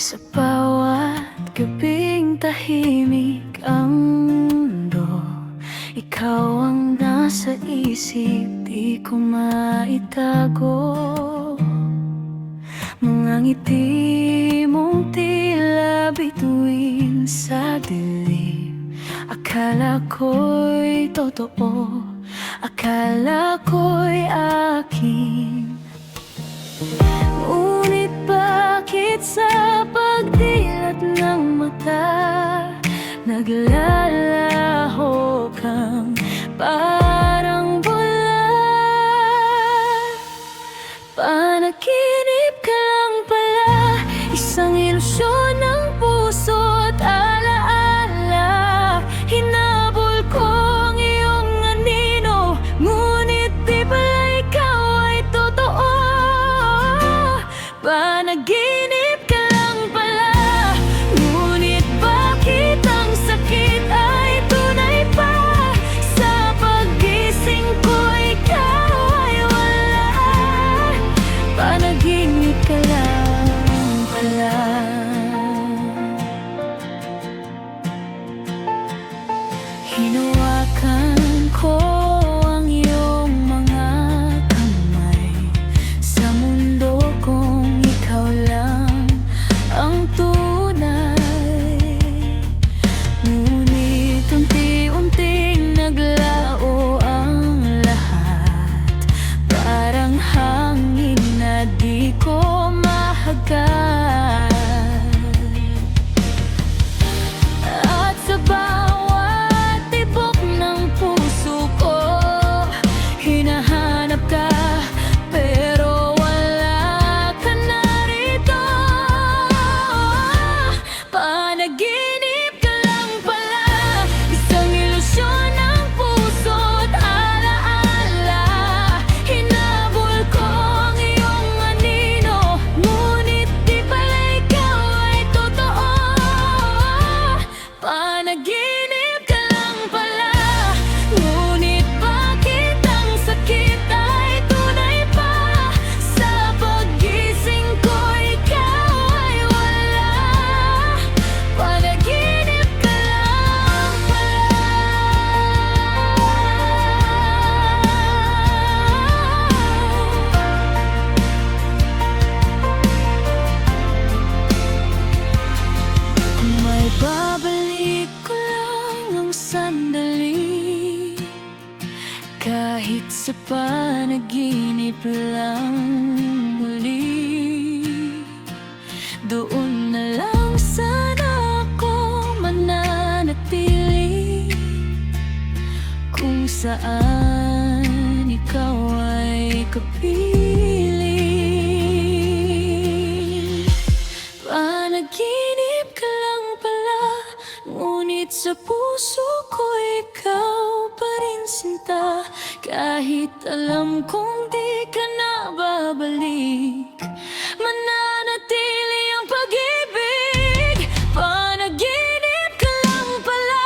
Sa bawat gabing tahimik ang mundo, ikaw ang nasa isip, di ko maitago. Mga ngiti mong tila bituin sa dilim, akala ko'y totoo, akala ko'y akin. Ngunit bakit sa pagdilat ng mata naglalaho kang parang bula? Panaginip ka lang pala, isang ilusyon ng puso at alaala. Hinabol ko ang iyong anino, ngunit di pala ikaw ay totoo. Panaginip ka lang pala, ngunit bakit ang sakit ay tunay pa? Sa paggising ko ikaw ay wala. Panaginip ka lang pala. Hinawakan ko ang iyong mga kamay sa mundo kong ikaw lang ang tunay. Ngunit unti-unting naglao ang lahat, parang hangin na di ko mahagat. At sa bawat tibok ng puso ko, hinahanap ka, pero wala ka na rito. Panaginip ka lang pala, isang ilusyon ng puso at alaala. Hinabol ko ang iyong anino, ngunit di pala ikaw ay totoo. Panaginip ka lang pala, ngunit bakit ang sakit ay tunay pa? Sa paggising ko ikaw ay wala. Panaginip ka lang pala. Kung may babalik ko lang ang sandali, kahit sa panaginip lang muli, doon na lang sana ako mananatili, kung saan ikaw ay kapiling. Panaginip ka lang pala, ngunit sa puso ko ikaw pa rin sinta. Kahit alam kong di ka na babalik, mananatili ang pag-ibig. Panaginip ka lang pala,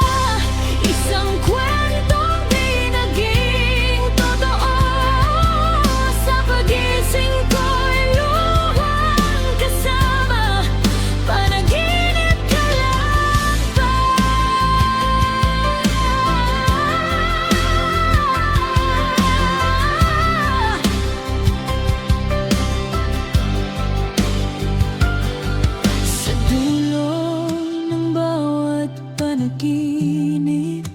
isang kwentong di naging totoo. Sa pagising ko'y luwang kasama. Panaginip ka lang pa. Sa dulo ng bawat panaginip,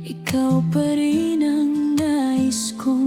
ikaw pa rin ang nais kong